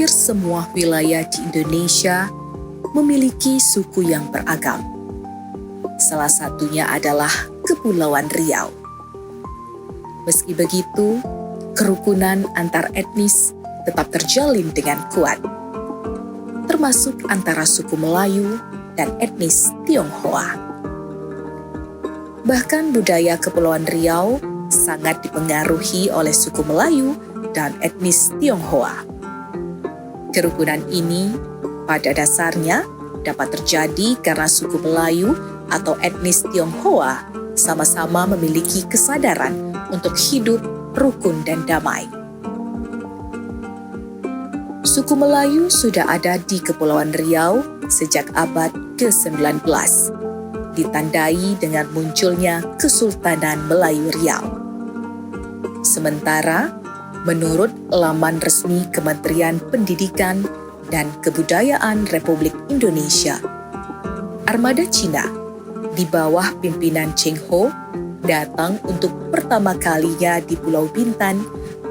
hampir semua wilayah di Indonesia memiliki suku yang beragam. Salah satunya adalah Kepulauan Riau. Meski begitu, kerukunan antar etnis tetap terjalin dengan kuat, termasuk antara suku Melayu dan etnis Tionghoa. Bahkan budaya Kepulauan Riau sangat dipengaruhi oleh suku Melayu dan etnis Tionghoa. Kerukunan ini pada dasarnya dapat terjadi karena suku Melayu atau etnis Tionghoa sama-sama memiliki kesadaran untuk hidup rukun dan damai. Suku Melayu sudah ada di Kepulauan Riau sejak abad ke-19, ditandai dengan munculnya Kesultanan Melayu Riau. Sementara, menurut laman resmi Kementerian Pendidikan dan Kebudayaan Republik Indonesia, armada Cina di bawah pimpinan Cheng Ho datang untuk pertama kalinya di Pulau Bintan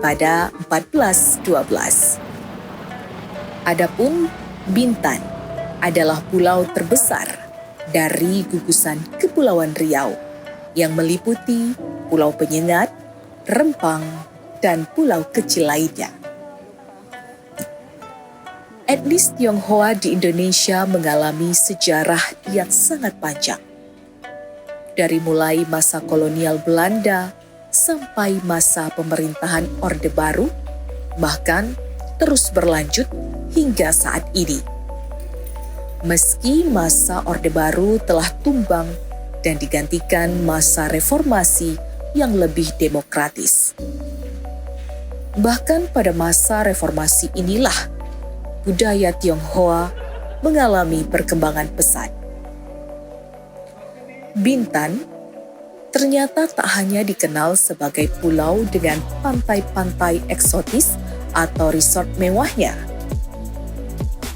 pada 1412. Adapun Bintan adalah pulau terbesar dari gugusan Kepulauan Riau yang meliputi Pulau Penyengat, Rempang, dan pulau kecil lainnya. Etnis Tionghoa di Indonesia mengalami sejarah yang sangat panjang. Dari mulai masa kolonial Belanda sampai masa pemerintahan Orde Baru, bahkan terus berlanjut hingga saat ini. Meski masa Orde Baru telah tumbang dan digantikan masa reformasi yang lebih demokratis. Bahkan pada masa reformasi inilah budaya Tionghoa mengalami perkembangan pesat. Bintan ternyata tak hanya dikenal sebagai pulau dengan pantai-pantai eksotis atau resort mewahnya.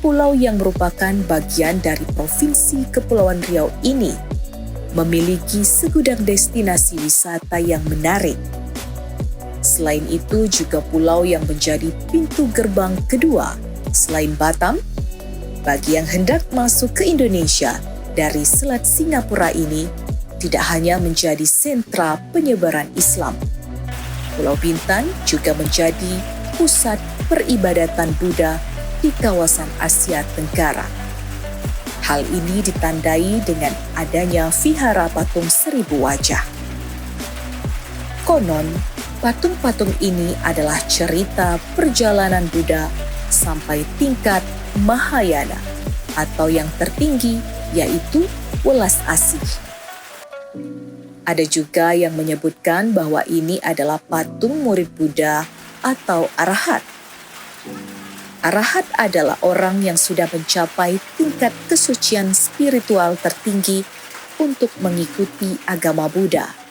Pulau yang merupakan bagian dari Provinsi Kepulauan Riau ini memiliki segudang destinasi wisata yang menarik. Selain itu juga pulau yang menjadi pintu gerbang kedua selain Batam bagi yang hendak masuk ke Indonesia dari Selat Singapura ini tidak hanya menjadi sentra penyebaran Islam. Pulau Bintan juga menjadi pusat peribadatan Buddha di kawasan Asia Tenggara. Hal ini ditandai dengan adanya vihara patung 1000 wajah. Konon, patung-patung ini adalah cerita perjalanan Buddha sampai tingkat Mahayana atau yang tertinggi yaitu welas asih. Ada juga yang menyebutkan bahwa ini adalah patung murid Buddha atau arahat. Arahat adalah orang yang sudah mencapai tingkat kesucian spiritual tertinggi untuk mengikuti agama Buddha.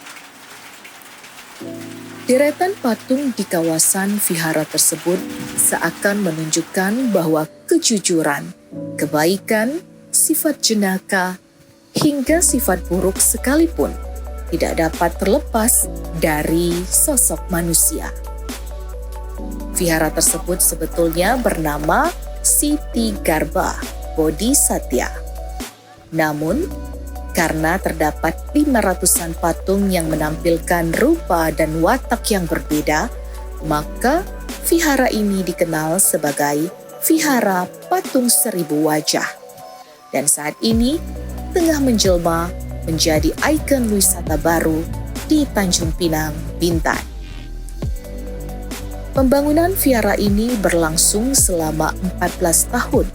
Deretan patung di kawasan vihara tersebut seakan menunjukkan bahwa kejujuran, kebaikan, sifat jenaka, hingga sifat buruk sekalipun tidak dapat terlepas dari sosok manusia. Vihara tersebut sebetulnya bernama Siti Garba Bodhisatya. Namun, karena terdapat 500-an patung yang menampilkan rupa dan watak yang berbeda, maka vihara ini dikenal sebagai Vihara Patung 1000 Wajah. Dan saat ini tengah menjelma menjadi ikon wisata baru di Tanjung Pinang, Bintan. Pembangunan vihara ini berlangsung selama 14 tahun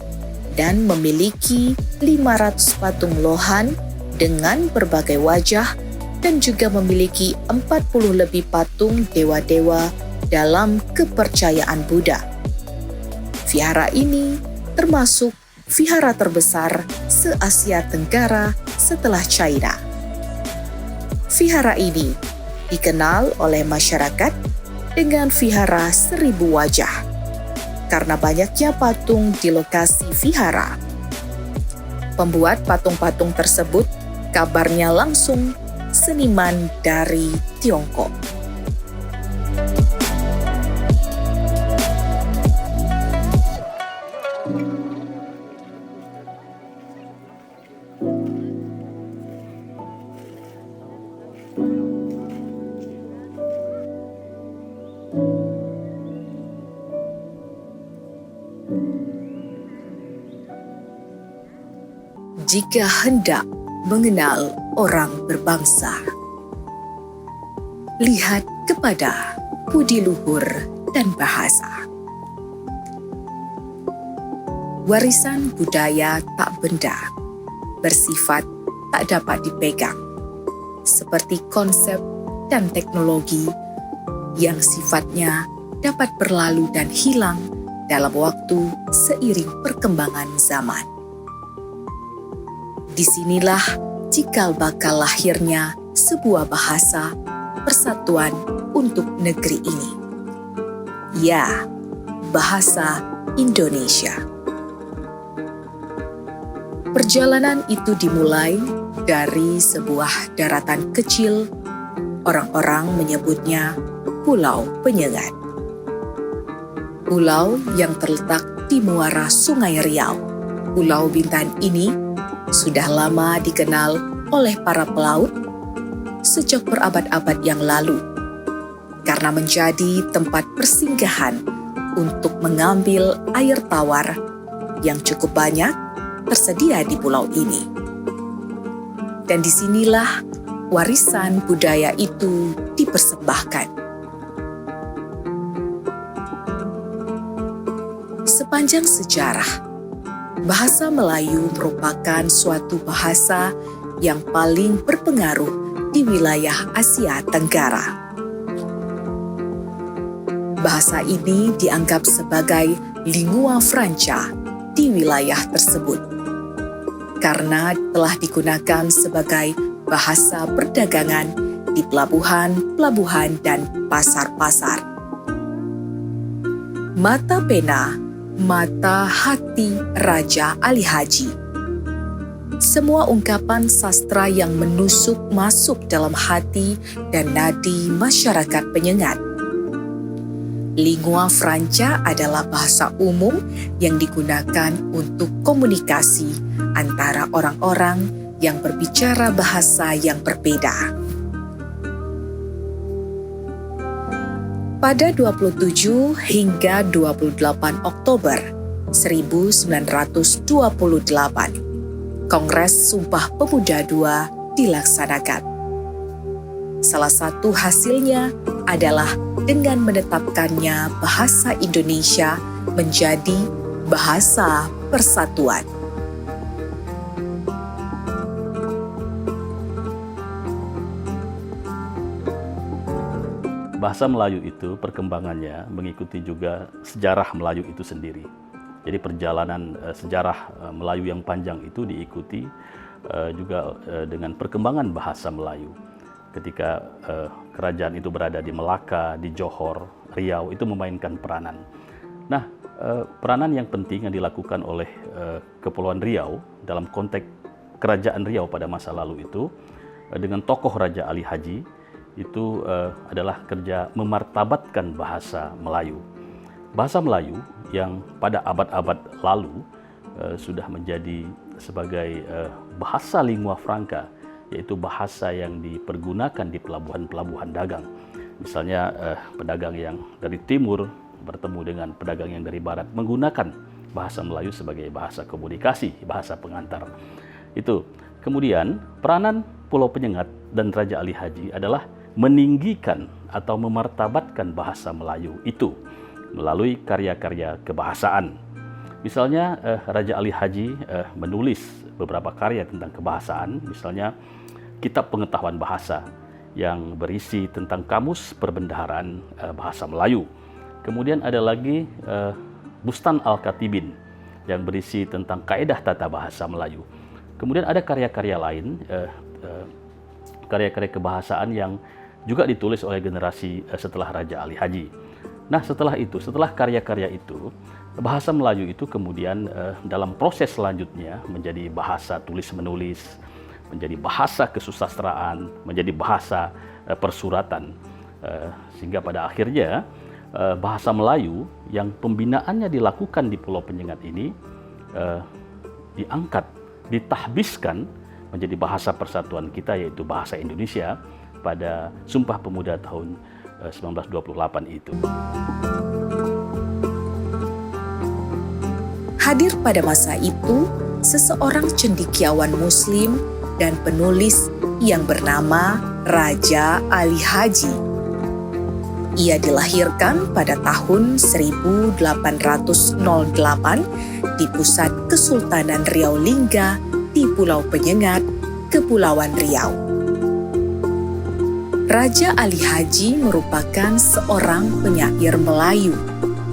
dan memiliki 500 patung lohan dengan berbagai wajah dan juga memiliki 40 lebih patung dewa-dewa dalam kepercayaan Buddha. Vihara ini termasuk vihara terbesar se-Asia Tenggara setelah China. Vihara ini dikenal oleh masyarakat dengan Vihara 1000 Wajah karena banyaknya patung di lokasi vihara. Pembuat patung-patung tersebut kabarnya langsung seniman dari Tiongkok. jika hendak mengenal orang berbangsa. Lihat kepada budi luhur dan bahasa. Warisan budaya tak benda, bersifat tak dapat dipegang, seperti konsep dan teknologi yang sifatnya dapat berlalu dan hilang dalam waktu seiring perkembangan zaman. Disinilah cikal bakal lahirnya sebuah bahasa persatuan untuk negeri ini. Ya, bahasa Indonesia. Perjalanan itu dimulai dari sebuah daratan kecil, orang-orang menyebutnya Pulau Penyengat. Pulau yang terletak di muara Sungai Riau. Pulau Bintan ini sudah lama dikenal oleh para pelaut sejak berabad-abad yang lalu, karena menjadi tempat persinggahan untuk mengambil air tawar yang cukup banyak tersedia di pulau ini. Dan disinilah warisan budaya itu dipersembahkan. Sepanjang sejarah, bahasa Melayu merupakan suatu bahasa yang paling berpengaruh di wilayah Asia Tenggara. Bahasa ini dianggap sebagai lingua franca di wilayah tersebut, karena telah digunakan sebagai bahasa perdagangan di pelabuhan-pelabuhan dan pasar-pasar. Mata pena, mata hati Raja Ali Haji. Semua ungkapan sastra yang menusuk masuk dalam hati dan nadi masyarakat Penyengat. Lingua franca adalah bahasa umum yang digunakan untuk komunikasi antara orang-orang yang berbicara bahasa yang berbeda. Pada 27 hingga 28 Oktober 1928, Kongres Sumpah Pemuda II dilaksanakan. Salah satu hasilnya adalah dengan menetapkannya bahasa Indonesia menjadi bahasa persatuan. Bahasa Melayu itu perkembangannya mengikuti juga sejarah Melayu itu sendiri. Jadi perjalanan sejarah Melayu yang panjang itu diikuti juga dengan perkembangan bahasa Melayu. Ketika kerajaan itu berada di Melaka, di Johor, Riau, itu memainkan peranan. Nah, peranan yang penting yang dilakukan oleh Kepulauan Riau dalam konteks kerajaan Riau pada masa lalu itu dengan tokoh Raja Ali Haji itu adalah kerja memartabatkan bahasa Melayu. Bahasa Melayu yang pada abad-abad lalu sudah menjadi sebagai bahasa lingua franca, yaitu bahasa yang dipergunakan di pelabuhan-pelabuhan dagang. Misalnya pedagang yang dari timur bertemu dengan pedagang yang dari barat menggunakan bahasa Melayu sebagai bahasa komunikasi, bahasa pengantar. Itu. Kemudian peranan Pulau Penyengat dan Raja Ali Haji adalah meninggikan atau memartabatkan bahasa Melayu itu melalui karya-karya kebahasaan. Misalnya Raja Ali Haji menulis beberapa karya tentang kebahasaan, misalnya Kitab Pengetahuan Bahasa yang berisi tentang kamus perbendaharaan bahasa Melayu. Kemudian ada lagi Bustan Al-Katibin yang berisi tentang kaedah tata bahasa Melayu. Kemudian ada karya-karya lain, karya-karya kebahasaan yang juga ditulis oleh generasi setelah Raja Ali Haji. Nah, setelah itu, setelah karya-karya itu, bahasa Melayu itu kemudian dalam proses selanjutnya menjadi bahasa tulis-menulis, menjadi bahasa kesusastraan, menjadi bahasa persuratan. Sehingga pada akhirnya bahasa Melayu yang pembinaannya dilakukan di Pulau Penyengat ini diangkat, ditahbiskan menjadi bahasa persatuan kita, yaitu bahasa Indonesia pada Sumpah Pemuda tahun 1928 itu. Hadir pada masa itu seseorang cendekiawan Muslim dan penulis yang bernama Raja Ali Haji. Ia dilahirkan pada tahun 1808 di pusat Kesultanan Riau Lingga di Pulau Penyengat, Kepulauan Riau. Raja Ali Haji merupakan seorang penyair Melayu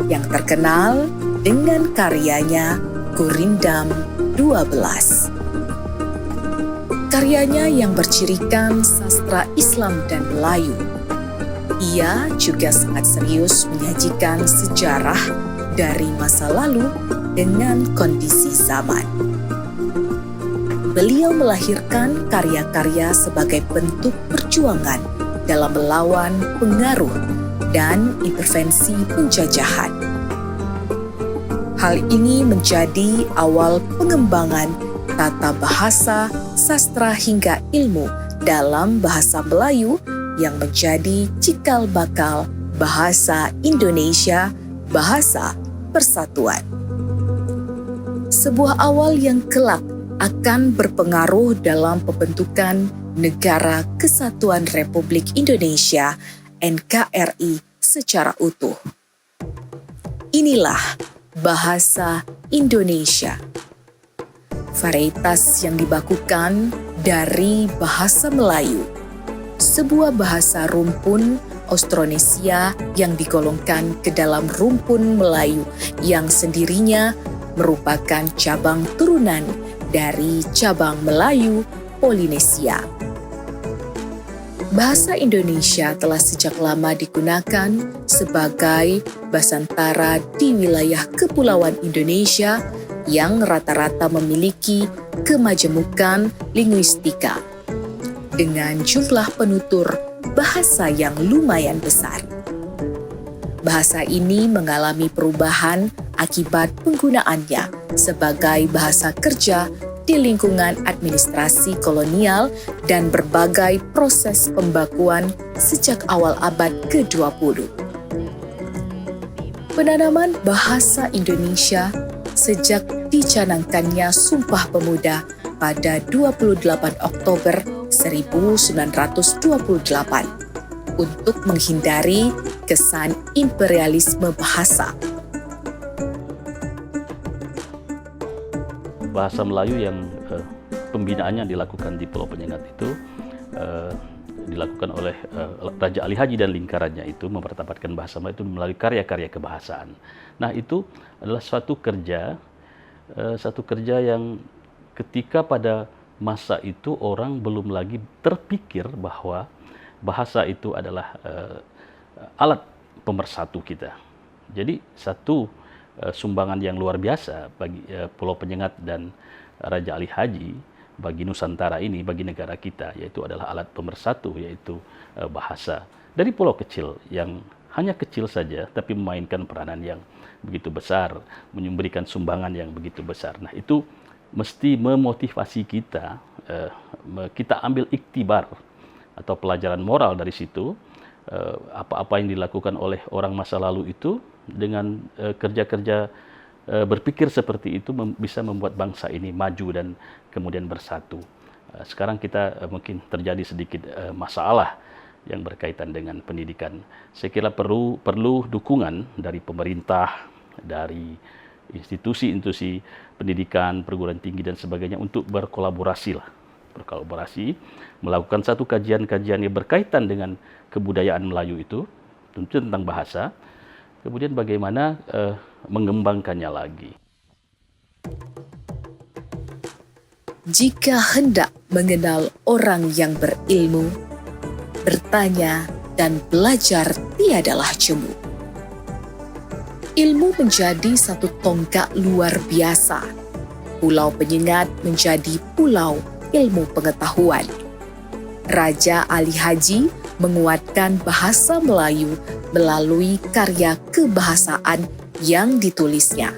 yang terkenal dengan karyanya Gurindam 12. Karyanya yang bercirikan sastra Islam dan Melayu. Ia juga sangat serius menyajikan sejarah dari masa lalu dengan kondisi zaman. Beliau melahirkan karya-karya sebagai bentuk perjuangan dalam melawan pengaruh dan intervensi penjajahan. Hal ini menjadi awal pengembangan tata bahasa, sastra hingga ilmu dalam bahasa Melayu yang menjadi cikal bakal bahasa Indonesia, bahasa persatuan. Sebuah awal yang kelak akan berpengaruh dalam pembentukan Negara Kesatuan Republik Indonesia (NKRI) secara utuh. Inilah bahasa Indonesia. Varietas yang dibakukan dari bahasa Melayu, sebuah bahasa rumpun Austronesia yang digolongkan ke dalam rumpun Melayu yang sendirinya merupakan cabang turunan dari cabang Melayu Polinesia. Bahasa Indonesia telah sejak lama digunakan sebagai basantara di wilayah kepulauan Indonesia yang rata-rata memiliki kemajemukan linguistika dengan jumlah penutur bahasa yang lumayan besar. Bahasa ini mengalami perubahan akibat penggunaannya sebagai bahasa kerja di lingkungan administrasi kolonial dan berbagai proses pembakuan sejak awal abad ke-20. Penanaman bahasa Indonesia sejak dicanangkannya Sumpah Pemuda pada 28 Oktober 1928 untuk menghindari kesan imperialisme bahasa. Bahasa Melayu yang pembinaannya dilakukan di Pulau Penyengat itu dilakukan oleh Raja Ali Haji dan lingkarannya itu mempertabatkan bahasa Melayu itu melalui karya-karya kebahasaan. Nah, itu adalah satu kerja yang ketika pada masa itu orang belum lagi terpikir bahwa bahasa itu adalah alat pemersatu kita. Jadi satu sumbangan yang luar biasa bagi Pulau Penyengat dan Raja Ali Haji bagi Nusantara ini, bagi negara kita, yaitu adalah alat pemersatu, yaitu bahasa. Dari pulau kecil yang hanya kecil saja, tapi memainkan peranan yang begitu besar, memberikan sumbangan yang begitu besar. Nah, itu mesti memotivasi kita, kita ambil iktibar atau pelajaran moral dari situ, apa-apa yang dilakukan oleh orang masa lalu itu, dengan kerja-kerja berpikir seperti itu bisa membuat bangsa ini maju dan kemudian bersatu. Sekarang kita mungkin terjadi sedikit masalah yang berkaitan dengan pendidikan. Saya kira perlu dukungan dari pemerintah, dari institusi-institusi pendidikan, perguruan tinggi dan sebagainya untuk berkolaborasi, melakukan satu kajian-kajian yang berkaitan dengan kebudayaan Melayu itu, tentu tentang bahasa. Kemudian bagaimana mengembangkannya lagi. Jika hendak mengenal orang yang berilmu, bertanya dan belajar tiadalah jemu. Ilmu menjadi satu tonggak luar biasa. Pulau Penyengat menjadi pulau ilmu pengetahuan. Raja Ali Haji menguatkan bahasa Melayu melalui karya kebahasaan yang ditulisnya.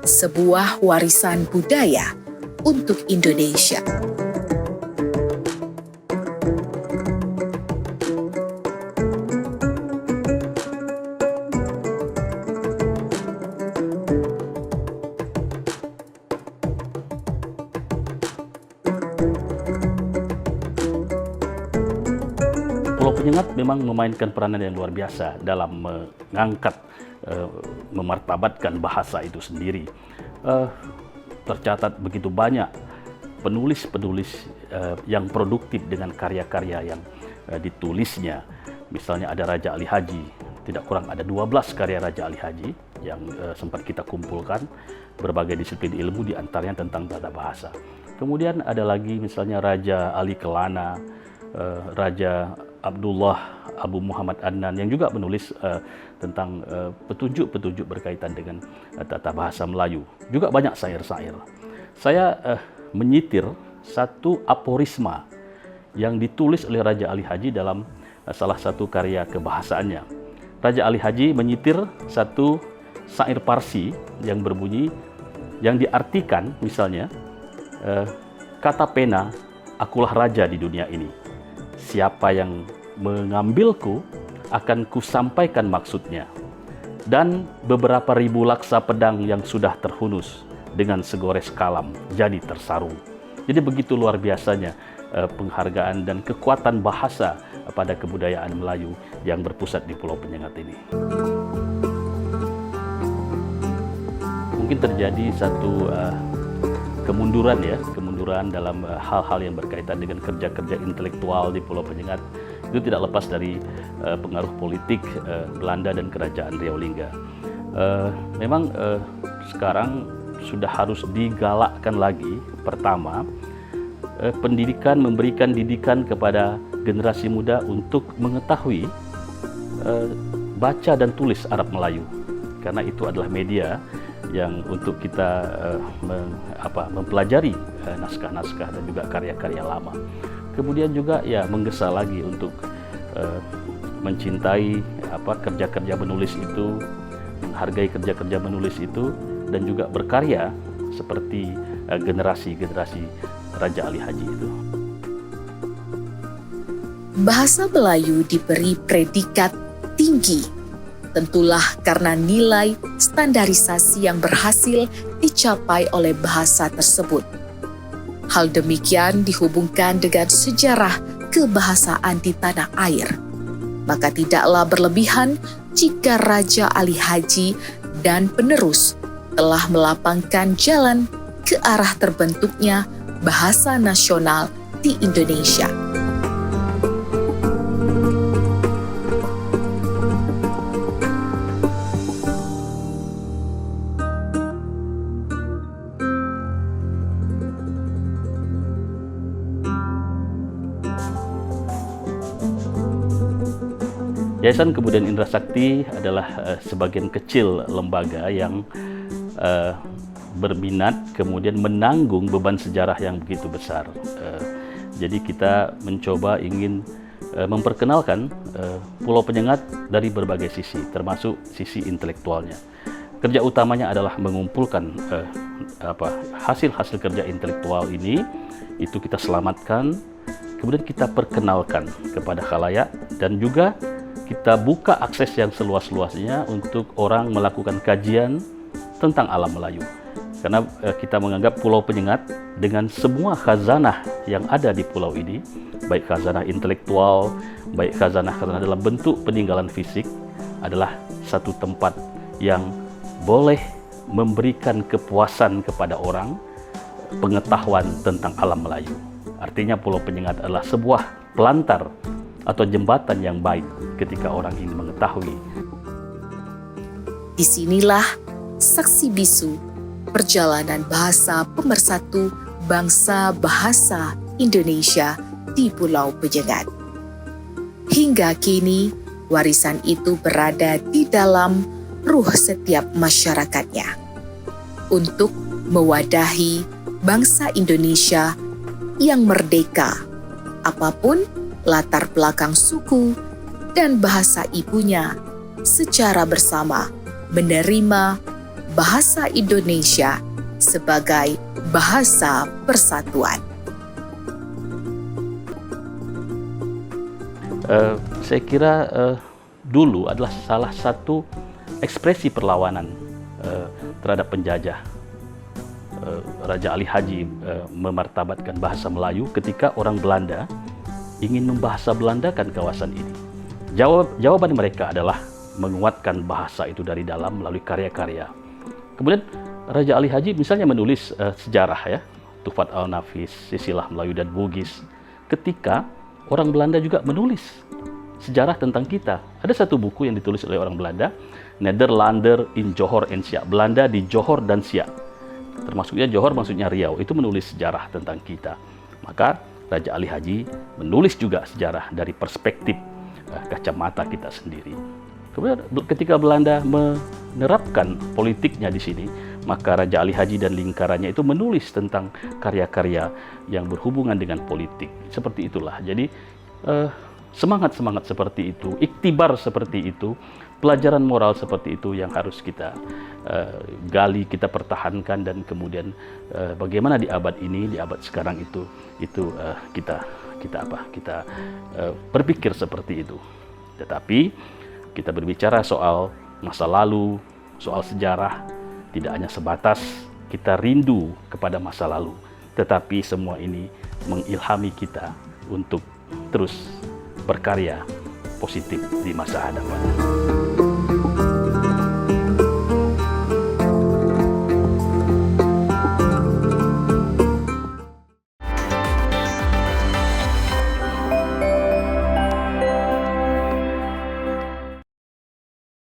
Sebuah warisan budaya untuk Indonesia. Penyengat memang memainkan peranan yang luar biasa dalam mengangkat, memartabatkan bahasa itu sendiri. Tercatat begitu banyak penulis-penulis yang produktif dengan karya-karya yang ditulisnya. Misalnya ada Raja Ali Haji, tidak kurang ada 12 karya Raja Ali Haji yang sempat kita kumpulkan, berbagai disiplin ilmu, di antaranya tentang tata bahasa. Kemudian ada lagi misalnya Raja Ali Kelana, Raja Abdullah Abu Muhammad Adnan yang juga menulis tentang petunjuk-petunjuk berkaitan dengan tata bahasa Melayu. Juga banyak syair-syair. Saya menyitir satu aforisma yang ditulis oleh Raja Ali Haji dalam salah satu karya kebahasaannya. Raja Ali Haji menyitir satu syair Parsi yang berbunyi, yang diartikan misalnya, kata pena, akulah raja di dunia ini. Siapa yang mengambilku akan kusampaikan maksudnya. Dan beberapa ribu laksa pedang yang sudah terhunus dengan segores kalam jadi tersarung. Jadi begitu luar biasanya penghargaan dan kekuatan bahasa pada kebudayaan Melayu yang berpusat di Pulau Penyengat ini. Mungkin terjadi satu kemunduran dalam hal-hal yang berkaitan dengan kerja-kerja intelektual di Pulau Penyengat. Itu tidak lepas dari pengaruh politik Belanda dan Kerajaan Riau Lingga. Memang sekarang sudah harus digalakkan lagi. Pertama, memberikan didikan kepada generasi muda untuk mengetahui baca dan tulis Arab Melayu, karena itu adalah media yang untuk kita mempelajari naskah-naskah dan juga karya-karya lama. Kemudian juga ya menggesa lagi untuk mencintai kerja-kerja menulis itu, menghargai kerja-kerja menulis itu, dan juga berkarya seperti generasi-generasi Raja Ali Haji itu. Bahasa Melayu diberi predikat tinggi, tentulah karena nilai standarisasi yang berhasil dicapai oleh bahasa tersebut. Hal demikian dihubungkan dengan sejarah kebahasaan di tanah air. Maka tidaklah berlebihan jika Raja Ali Haji dan penerus telah melapangkan jalan ke arah terbentuknya bahasa nasional di Indonesia. Yayasan Kebudayaan Indra Sakti adalah sebagian kecil lembaga yang berminat kemudian menanggung beban sejarah yang begitu besar. Jadi kita mencoba ingin memperkenalkan Pulau Penyengat dari berbagai sisi, termasuk sisi intelektualnya. Kerja utamanya adalah mengumpulkan hasil-hasil kerja intelektual ini, itu kita selamatkan, kemudian kita perkenalkan kepada khalayak, dan juga kita buka akses yang seluas-luasnya untuk orang melakukan kajian tentang alam Melayu. Karena kita menganggap Pulau Penyengat dengan semua khazanah yang ada di pulau ini, baik khazanah intelektual, baik khazanah dalam bentuk peninggalan fisik, adalah satu tempat yang boleh memberikan kepuasan kepada orang, pengetahuan tentang alam Melayu. Artinya Pulau Penyengat adalah sebuah pelantar atau jembatan yang baik ketika orang ingin mengetahui. Disinilah saksi bisu perjalanan bahasa pemersatu bangsa bahasa Indonesia di Pulau Penyengat. Hingga kini, warisan itu berada di dalam ruh setiap masyarakatnya untuk mewadahi bangsa Indonesia yang merdeka, apapun latar belakang suku dan bahasa ibunya, secara bersama menerima bahasa Indonesia sebagai bahasa persatuan. Saya kira dulu adalah salah satu ekspresi perlawanan terhadap penjajah. Raja Ali Haji memartabatkan bahasa Melayu ketika orang Belanda ingin membahasa Belandakan kawasan ini? Jawaban mereka adalah menguatkan bahasa itu dari dalam melalui karya-karya. Kemudian Raja Ali Haji misalnya menulis sejarah ya, Tuhfat Al-Nafis, Silsilah Melayu dan Bugis. Ketika orang Belanda juga menulis sejarah tentang kita. Ada satu buku yang ditulis oleh orang Belanda, Nederlander in Johor en Siak, Belanda di Johor dan Siak. Termasuknya Johor maksudnya Riau, itu menulis sejarah tentang kita. Maka Raja Ali Haji menulis juga sejarah dari perspektif kacamata kita sendiri. Kemudian ketika Belanda menerapkan politiknya di sini, maka Raja Ali Haji dan lingkarannya itu menulis tentang karya-karya yang berhubungan dengan politik. Seperti itulah. Jadi semangat-semangat seperti itu, iktibar seperti itu, pelajaran moral seperti itu yang harus kita gali, kita pertahankan, dan kemudian bagaimana di abad ini, di abad sekarang itu kita berpikir seperti itu. Tetapi kita berbicara soal masa lalu, soal sejarah, tidak hanya sebatas kita rindu kepada masa lalu, tetapi semua ini mengilhami kita untuk terus berkarya positif di masa hadapan.